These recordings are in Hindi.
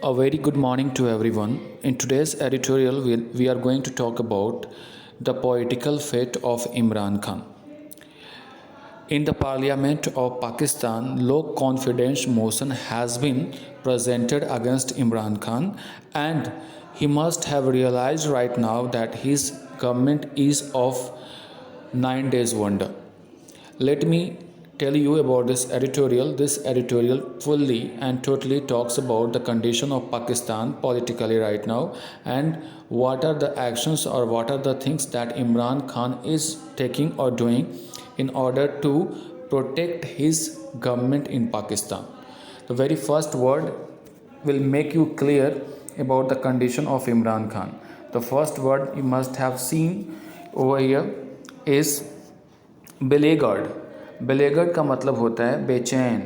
A very good morning to everyone. In today's editorial, we are going to talk about the political fate of Imran Khan. In the Parliament of Pakistan, low confidence motion has been presented against Imran Khan, and he must have realized right now that his government is of 9 days wonder. Let me tell you about this editorial. This editorial fully and totally talks about the condition of Pakistan politically right now and what are the actions or what are the things that Imran Khan is taking or doing in order to protect his government in Pakistan. The very first word will make you clear about the condition of Imran Khan. The first word you must have seen over here is beleaguered. Beleaguered का मतलब होता है बेचैन,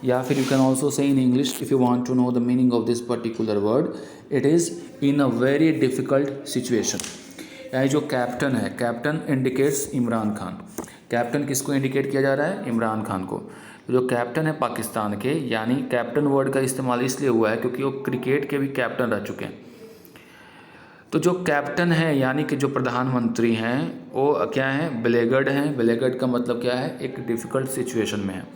या फिर you can also say in English if you want to know the meaning of this particular word, it is in a very difficult situation. यानी जो कैप्टन है, captain indicates Imran Khan. Captain किसको इंडिकेट किया जा रहा है? इमरान खान को। जो कैप्टन है पाकिस्तान के, यानी कैप्टन वर्ड का इस्तेमाल इसलिए हुआ है क्योंकि वो क्रिकेट के भी कैप्टन रह चुके हैं। तो जो कैप्टन है यानी कि जो प्रधानमंत्री हैं वो क्या हैं? बेलेगर्ड हैं। बेलेगर्ड का मतलब क्या है? एक डिफ़िकल्ट सिचुएशन में है।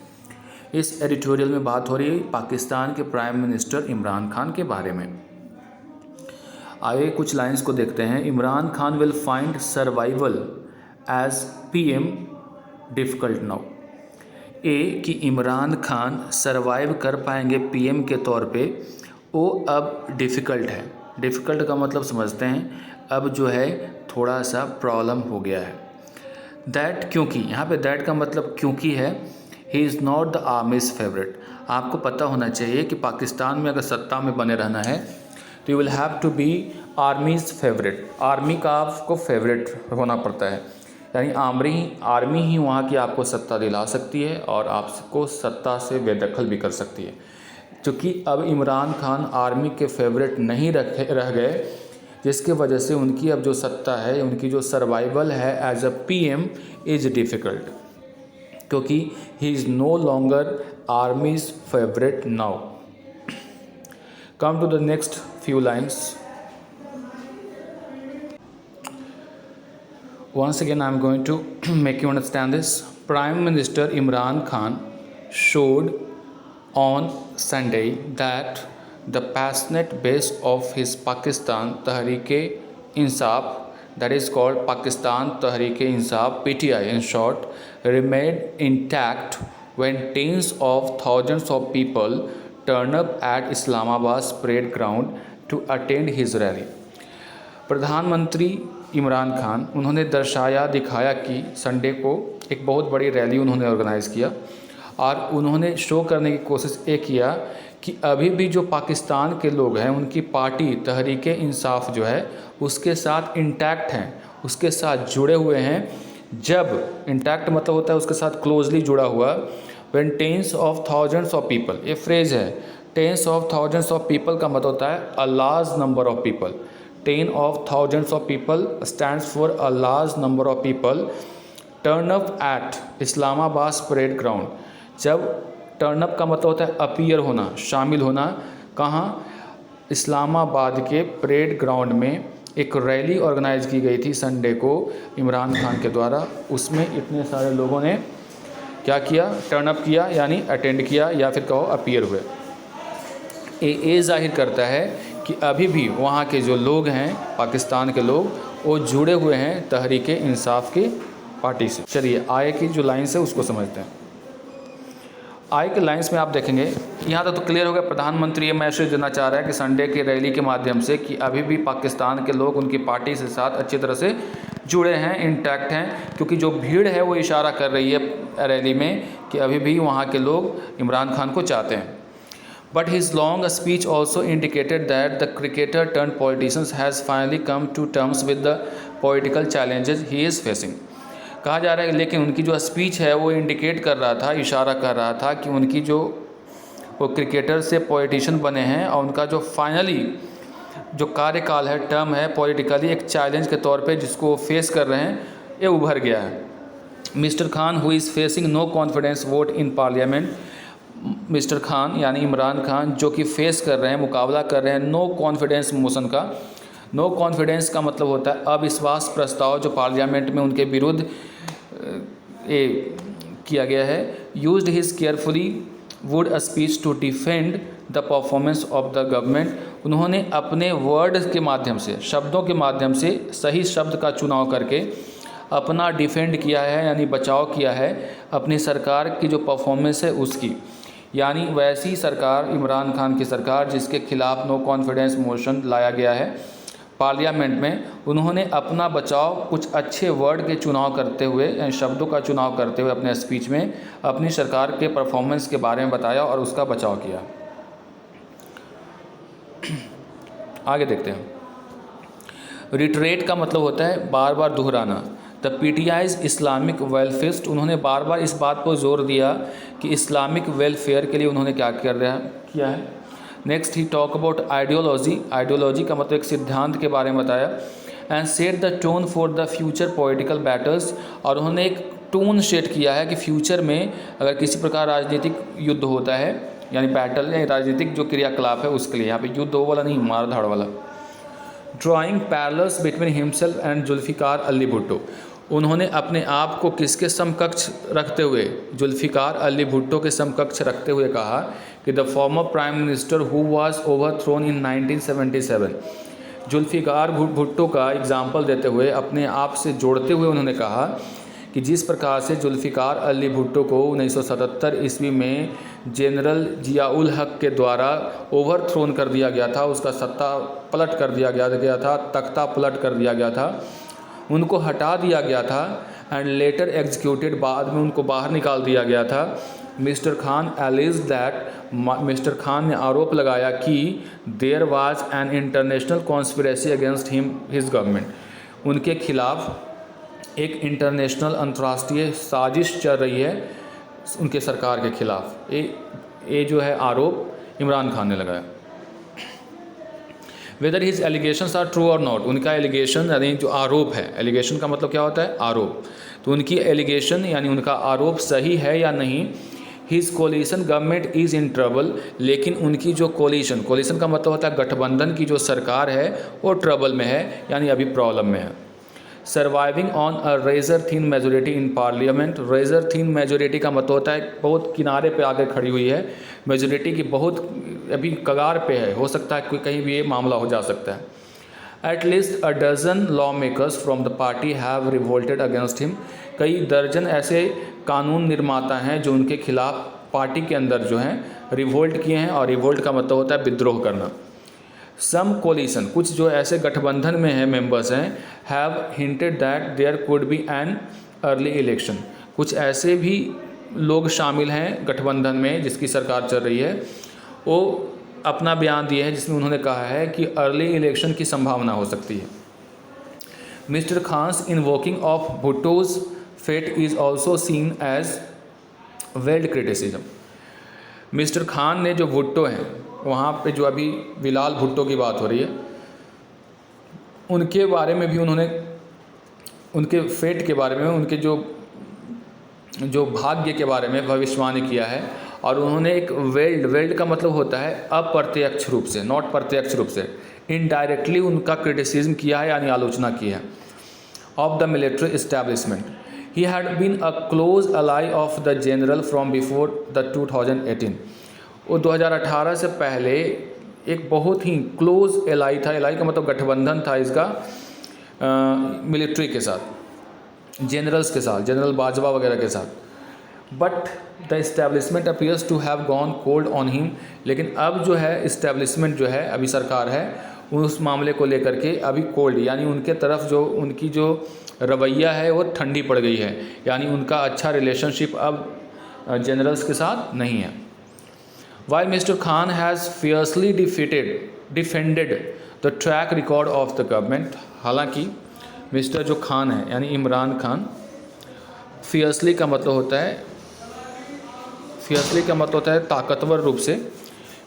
इस एडिटोरियल में बात हो रही है पाकिस्तान के प्राइम मिनिस्टर इमरान खान के बारे में। आइए कुछ लाइंस को देखते हैं। Imran Khan will find survival as PM difficult now. ए कि इमरान खान सर्वाइव कर पाएंगे पीएम के तौर पे, वो अब डिफ़िकल्ट है। डिफ़िकल्ट का मतलब समझते हैं, अब जो है थोड़ा सा प्रॉब्लम हो गया है। दैट क्योंकि, यहाँ पे दैट का मतलब क्योंकि है। He is not the armies favourite. आपको पता होना चाहिए कि पाकिस्तान में अगर सत्ता में बने रहना है तो you will have to be army's favourite. Army का आपको फेवरेट होना पड़ता है, यानी आर्मी ही वहाँ की आपको सत्ता दिला सकती है और आपको सत्ता से बेदखल भी कर सकती है। क्योंकि अब इमरान खान आर्मी के फेवरेट नहीं रह गए, जिसके वजह से उनकी अब जो सत्ता है, उनकी जो सर्वाइवल है as a PM is difficult, क्योंकि he is no longer army's favourite now. Come to the next few lines. Once again, I am going to make you understand this. Prime Minister Imran Khan showed on Sunday that the passionate base of his Pakistan Tehreek-e-Insaf, that is called Pakistan Tehreek-e-Insaf (PTI) in short, remained intact when tens of thousands of people turned up at Islamabad's parade ground to attend his rally. प्रधानमंत्री इमरान खान, उन्होंने दिखाया कि संडे को एक बहुत बड़ी रैली उन्होंने ऑर्गेनाइज़ किया और उन्होंने शो करने की कोशिश ये किया कि अभी भी जो पाकिस्तान के लोग हैं उनकी पार्टी तहरीक-ए-इंसाफ जो है उसके साथ इंटैक्ट हैं, उसके साथ जुड़े हुए हैं। जब इंटैक्ट मतलब होता है उसके साथ क्लोजली जुड़ा हुआ। When tens of thousands of people, ये फ्रेज़ है, tens of thousands of people का मतलब होता है a large number of people. 10 of thousands of people stands for a large number of people turn up at Islamabad parade ground। जब टर्न अप का मतलब होता है अपीयर होना, शामिल होना। कहाँ? इस्लामाबाद के परेड ग्राउंड में एक रैली ऑर्गेनाइज़ की गई थी संडे को इमरान खान के द्वारा। उसमें इतने सारे लोगों ने क्या किया? टर्न अप किया, यानी अटेंड किया या फिर कहो अपीयर हुए। ये जाहिर करता है कि अभी भी वहाँ के जो लोग हैं, पाकिस्तान के लोग, वो जुड़े हुए हैं तहरीक-ए-इंसाफ की पार्टी से। चलिए आय की जो लाइन्स है उसको समझते हैं। आय के लाइन्स में आप देखेंगे यहाँ तक तो क्लियर हो गया। प्रधानमंत्री ये मैसेज देना चाह रहा है कि संडे की रैली के माध्यम से कि अभी भी पाकिस्तान के लोग उनकी पार्टी से साथ अच्छी तरह से जुड़े हैं, इंटैक्ट हैं, क्योंकि जो भीड़ है वो इशारा कर रही है रैली में कि अभी भी वहाँ के लोग इमरान खान को चाहते हैं। But his long speech also indicated that the cricketer turned politician has finally come to terms with the political challenges he is facing। कहा जा रहा है लेकिन उनकी जो स्पीच है वो इंडिकेट कर रहा था, इशारा कर रहा था कि उनकी जो वो क्रिकेटर से पॉलिटिशियन बने हैं और उनका जो फाइनली जो कार्यकाल है, टर्म है, पॉलिटिकली एक चैलेंज के तौर पे जिसको वो फेस कर रहे हैं, ये उभर गया है। Mister Khan who is facing no confidence vote in parliament mister Khan यानी इमरान खान जो कि फेस कर रहे हैं, मुकाबला कर रहे हैं नो कॉन्फिडेंस मोशन का। नो कॉन्फिडेंस का मतलब होता है अविश्वास प्रस्ताव जो पार्लियामेंट में उनके विरुद्ध किया गया है। Used his carefully worded a speech to defend the performance of the government. उन्होंने अपने वर्ड के माध्यम से, शब्दों के माध्यम से सही शब्द का चुनाव करके अपना डिफेंड किया है यानी बचाव किया है अपनी सरकार की जो परफॉर्मेंस है उसकी। यानी वैसी सरकार, इमरान खान की सरकार जिसके खिलाफ नो कॉन्फिडेंस मोशन लाया गया है पार्लियामेंट में, उन्होंने अपना बचाव कुछ अच्छे वर्ड के चुनाव करते हुए यानी शब्दों का चुनाव करते हुए अपने स्पीच में अपनी सरकार के परफॉर्मेंस के बारे में बताया और उसका बचाव किया। आगे देखते हैं। रिटरेट का मतलब होता है बार बार दोहराना। द पीटीआईज इस्लामिक वेलफेयरिस्ट, उन्होंने बार बार इस बात पर जोर दिया कि इस्लामिक वेलफेयर के लिए उन्होंने क्या किया है। Next he talk about ideology. Ideology का मतलब एक सिद्धांत के बारे में बताया। And set the tone for the future political battles, और उन्होंने एक टोन सेट किया है कि फ्यूचर में अगर किसी प्रकार राजनीतिक युद्ध होता है यानी बैटल या राजनीतिक जो क्रियाकलाप है उसके लिए, यहाँ पे युद्ध वाला नहीं, मार धाड़ वाला। Drawing parallels between himself and Zulfikar Ali Bhutto, उन्होंने अपने आप को किसके समकक्ष रखते हुए, जुल्फ़िकार अली भुट्टो के समकक्ष रखते हुए कहा कि the former prime minister who was overthrown in 1977। Zulfikar Bhutto का एग्जाम्पल देते हुए अपने आप से जोड़ते हुए उन्होंने कहा कि जिस प्रकार से जुल्फ़िकार अली भुट्टो को 1977 ईस्वी में जनरल जियाउल हक के द्वारा ओवरथ्रोन कर दिया गया था, उसका सत्ता पलट कर दिया गया था, तख्ता पलट कर दिया गया था, उनको हटा दिया गया था एंड लेटर एग्जीक्यूटेड, बाद में उनको बाहर निकाल दिया गया था। Mr Khan alleges that, Mr Khan ने आरोप लगाया कि there was an international conspiracy against him his government, उनके खिलाफ एक इंटरनेशनल अंतर्राष्ट्रीय साजिश चल रही है उनके सरकार के खिलाफ। ये जो है आरोप इमरान खान ने लगाया। Whether his allegations are true और नॉट, उनका एलिगेशन यानी जो आरोप है, एलिगेशन का मतलब क्या होता है, आरोप, तो उनकी एलिगेशन यानी उनका आरोप सही है या नहीं। His coalition government is in trouble, लेकिन उनकी जो कोलिशन का मतलब होता है गठबंधन की जो सरकार है वो ट्रबल में है यानी अभी प्रॉब्लम में है। Surviving on a razor thin majority in parliament, razor thin majority का मतलब होता है बहुत किनारे पे आकर खड़ी हुई है, मेजोरिटी की बहुत अभी कगार पे है, हो सकता है कोई कहीं भी ये मामला हो जा सकता है। At least a dozen lawmakers from the party have revolted against him, कई दर्जन ऐसे कानून निर्माता हैं जो उनके खिलाफ पार्टी के अंदर जो हैं रिवोल्ट किए हैं, और रिवोल्ट का मतलब होता है विद्रोह करना। सम कोलिशन, कुछ जो ऐसे गठबंधन में है मेंबर्स हैं, have hinted that there could be an early election, कुछ ऐसे भी लोग शामिल हैं गठबंधन में जिसकी सरकार चल रही है, वो अपना बयान दिए हैं जिसमें उन्होंने कहा है कि अर्ली इलेक्शन की संभावना हो सकती है। Mr Khan's invoking of Bhutto's fate is also seen as weld criticism. Mr Khan ने जो भुट्टो हैं वहाँ पे जो अभी बिलाल भुट्टो की बात हो रही है उनके बारे में भी उन्होंने, उनके फेट के बारे में, उनके जो भाग्य के बारे में भविष्यवाणी किया है, और उन्होंने एक वेल्ड का मतलब होता है अप्रत्यक्ष रूप से, नॉट प्रत्यक्ष रूप से, इनडायरेक्टली उनका क्रिटिसिज्म किया है यानी आलोचना की है of the military establishment. He had been a close ally of the general from before the 2018, वो 2018 से पहले एक बहुत ही क्लोज एलाई था, एलाई का मतलब गठबंधन था इसका मिलिट्री के साथ, जनरल्स के साथ, जनरल बाजवा वगैरह के साथ। But the establishment appears to have gone cold on him, लेकिन अब जो है इस्टेब्लिशमेंट जो है अभी सरकार है उस मामले को लेकर के अभी कोल्ड, यानी उनके तरफ जो उनकी जो रवैया है वो ठंडी पड़ गई है, यानी उनका अच्छा रिलेशनशिप अब जनरल्स के साथ नहीं है। While Mr. Khan has fiercely defended the track record of the government, हालांकि मिस्टर जो खान है यानी इमरान खान, फियर्सली का मतलब होता है ताकतवर रूप से,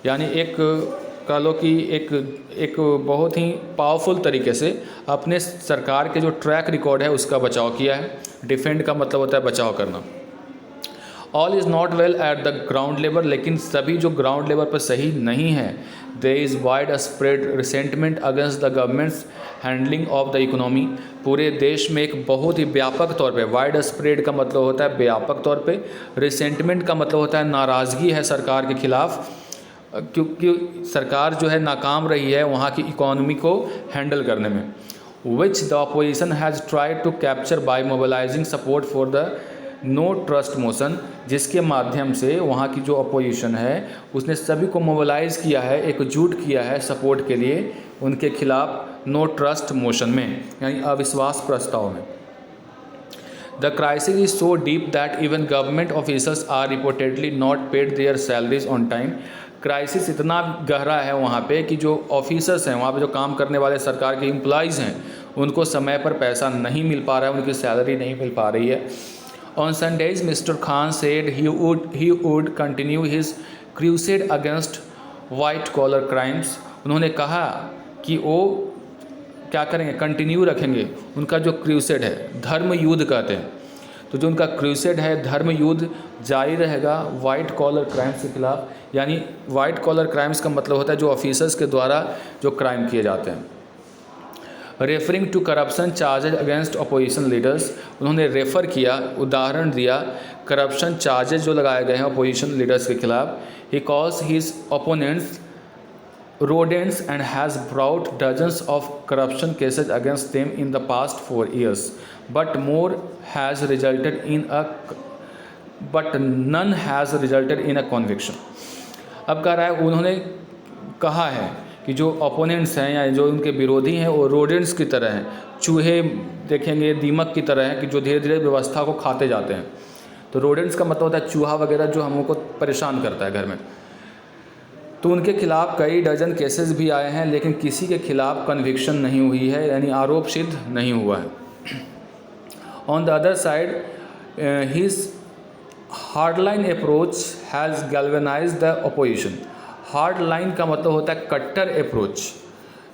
यानी एक कह लो कि एक बहुत ही पावरफुल तरीके से अपने सरकार के जो ट्रैक रिकॉर्ड है उसका बचाव किया है। डिफेंड का मतलब होता है बचाव करना। All is not well at the ground level, लेकिन सभी जो ग्राउंड लेवल पर सही नहीं है। There is widespread resentment against the government's handling of the economy. पूरे देश में एक बहुत ही व्यापक तौर पे, वाइड स्प्रेड का मतलब होता है व्यापक तौर पे, रिसेंटमेंट का मतलब होता है नाराज़गी है सरकार के खिलाफ, क्योंकि सरकार जो है नाकाम रही है वहाँ की इकोनॉमी को हैंडल करने में। Which the opposition has tried to capture by mobilising support for the no trust motion, जिसके माध्यम से वहाँ की जो अपोजिशन है उसने सभी को मोबिलाइज किया है, एकजुट किया है सपोर्ट के लिए उनके खिलाफ नो ट्रस्ट मोशन में, यानी अविश्वास प्रस्ताव में। The crisis is so deep that even government officers are reportedly not paid their salaries on time. Crisis इतना गहरा है वहाँ पे कि जो ऑफिसर्स हैं, वहाँ पे जो काम करने वाले सरकार के एम्प्लॉइज़ हैं, उनको समय पर पैसा नहीं मिल पा रहा है, उनकी सैलरी नहीं मिल पा रही है। On Sundays Mr Khan said he would continue his crusade against white collar crimes. उन्होंने कहा कि वो क्या करेंगे, कंटिन्यू रखेंगे उनका जो क्रूसेड है, धर्म युद्ध कहते हैं, तो जो उनका क्रूसेड है धर्म युद्ध जारी रहेगा वाइट कॉलर क्राइम्स के खिलाफ। यानी वाइट कॉलर क्राइम्स का मतलब होता है जो ऑफिसर्स के द्वारा जो क्राइम किए जाते हैं। Referring to corruption charges against opposition leaders, उन्होंने रेफ़र किया, उदाहरण दिया करप्शन चार्जेज जो लगाए गए हैं अपोजिशन लीडर्स के खिलाफ। He calls his opponents rodents and has brought dozens of corruption cases against them in the past 4 years, but none has resulted in a conviction। अब कह रहा है, उन्होंने कहा है कि जो ओपोनेंट्स हैं या जो उनके विरोधी हैं वो रोडेंट्स की तरह हैं, चूहे देखेंगे दीमक की तरह हैं कि जो धीरे धीरे व्यवस्था को खाते जाते हैं। तो रोडेंट्स का मतलब होता है चूहा वगैरह जो हम लोग को परेशान करता है घर में। तो उनके खिलाफ कई डजन केसेस भी आए हैं, लेकिन किसी के खिलाफ कन्विक्शन नहीं हुई है, यानी आरोप सिद्ध नहीं हुआ है। On the other side his hardline approach has galvanise the opposition. Hardline का मतलब होता है कट्टर अप्रोच,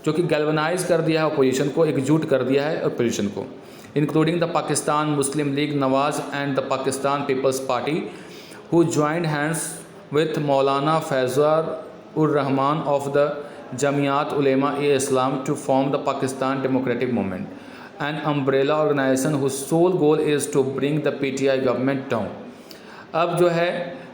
जो कि गैल्वेनाइज कर दिया है अपोजिशन को, एकजुट कर दिया है अपोजिशन को, including the Pakistan Muslim League Nawaz and the Pakistan Peoples Party who joined hands with Maulana Fazlur Rahman of the Jamiat Ulema Islam to form the Pakistan Democratic Movement, an umbrella organization whose sole goal is to bring the PTI government down। अब जो है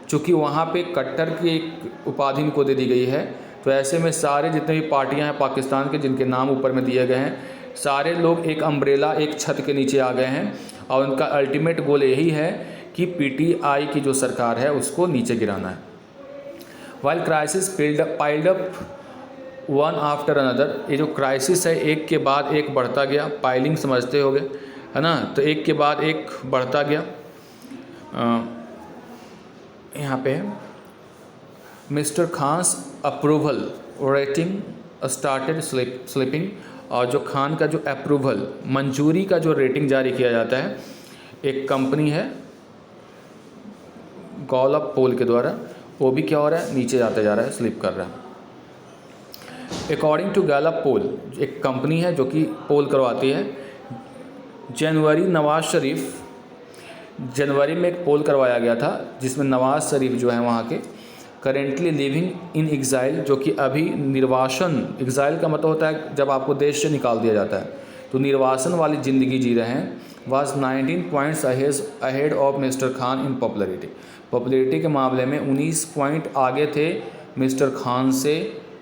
चूँकि वहाँ पे कट्टर की एक उपाधि को दे दी गई है, तो ऐसे में सारे जितने भी पार्टियाँ हैं पाकिस्तान के जिनके नाम ऊपर में दिए गए हैं, सारे लोग एक अम्ब्रेला, एक छत के नीचे आ गए हैं और उनका अल्टीमेट गोल यही है कि पीटीआई की जो सरकार है उसको नीचे गिराना है। While crisis piled up one after another, ये जो क्राइसिस है एक के बाद एक बढ़ता गया, पाइलिंग समझते होगे है ना, तो एक के बाद एक बढ़ता गया। यहाँ पे Mr Khan's approval rating started slipping, और जो खान का जो अप्रूवल मंजूरी का जो रेटिंग जारी किया जाता है एक कंपनी है गॉलअप पोल के द्वारा, वो भी क्या हो रहा है, नीचे जाता जा रहा है, स्लिप कर रहा है। अकॉर्डिंग टू गैलप पोल, एक कंपनी है जो कि पोल करवाती है, जनवरी नवाज शरीफ, जनवरी में एक पोल करवाया गया था जिसमें नवाज शरीफ जो है वहाँ के करेंटली लिविंग इन एग्जाइल, जो कि अभी निर्वासन, एग्जाइल का मतलब होता है जब आपको देश से निकाल दिया जाता है, तो निर्वासन वाली ज़िंदगी जी रहे हैं, was 19 points ahead of mister Khan in popularity के मामले में 19 पॉइंट आगे थे मिस्टर खान से।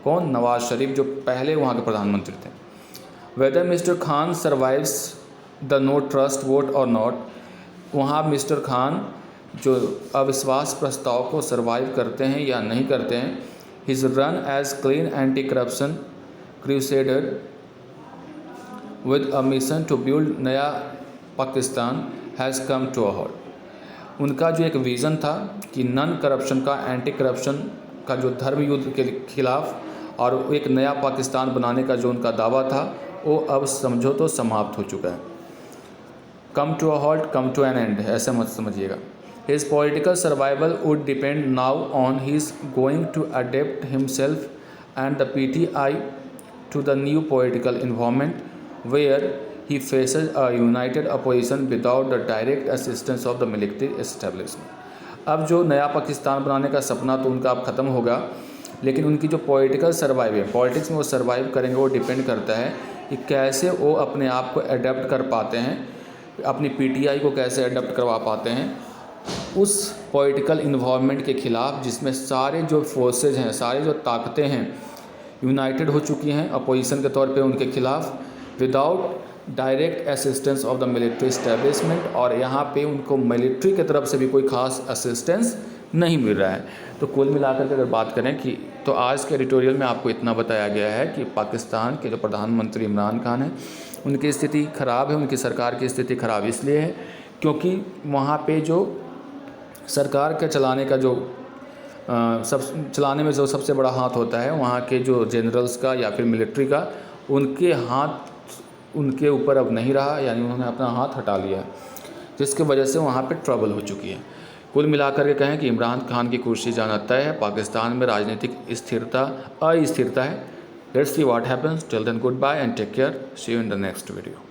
कौन? नवाज शरीफ, जो पहले वहाँ के प्रधानमंत्री थे। Whether Mr Khan survives the no trust vote और नॉट, वहाँ मिस्टर खान जो अविश्वास प्रस्ताव को सर्वाइव करते हैं या नहीं करते हैं। His run as clean anti corruption crusader with a mission to build Naya Pakistan has come to a halt. उनका जो एक विज़न था कि नन करप्शन का, एंटी करप्शन का जो धर्म युद्ध के खिलाफ और एक नया पाकिस्तान बनाने का जो उनका दावा था, वो अब समझो तो समाप्त हो चुका है। Come to a halt, come to an end, ऐसा मत समझिएगा। His political survival would depend now on his going to adapt himself and the PTI to the new political environment where he faces a united opposition without the direct assistance of the military establishment। अब जो नया पाकिस्तान बनाने का सपना तो उनका अब ख़त्म होगा, लेकिन उनकी जो पॉलिटिकल सर्वाइव है, पॉलिटिक्स में वो सर्वाइव करेंगे, वो डिपेंड करता है कि कैसे वो अपने आप को अडेप्ट कर पाते हैं, अपनी पीटीआई को कैसे अडेप्ट करवा पाते हैं उस पॉलिटिकल इन्वायरमेंट के ख़िलाफ़ जिसमें सारे जो फोर्सेज हैं, सारी जो ताकतें हैं यूनाइटेड हो चुकी हैं अपोजिशन के तौर पे उनके ख़िलाफ़, without direct assistance of the military establishment, और यहाँ पे उनको मिलिट्री की तरफ से भी कोई ख़ास असिस्टेंस नहीं मिल रहा है। तो कुल मिलाकर के अगर बात करें कि तो आज के एडिटोरियल में आपको इतना बताया गया है कि पाकिस्तान के जो प्रधानमंत्री इमरान खान हैं उनकी स्थिति ख़राब है, उनकी सरकार की स्थिति ख़राब इसलिए है क्योंकि वहाँ पे जो सरकार के चलाने का जो चलाने में जो सबसे बड़ा हाथ होता है वहाँ के जो जनरल्स का या फिर मिलिट्री का, उनके हाथ उनके ऊपर अब नहीं रहा, यानी उन्होंने अपना हाथ हटा लिया, जिसकी वजह से वहाँ पे ट्रबल हो चुकी है। कुल मिलाकर के कहें कि इमरान खान की कुर्सी जाना तय है, पाकिस्तान में राजनीतिक अस्थिरता है। Let's see what happens, till then goodbye and take care, see you in the next video.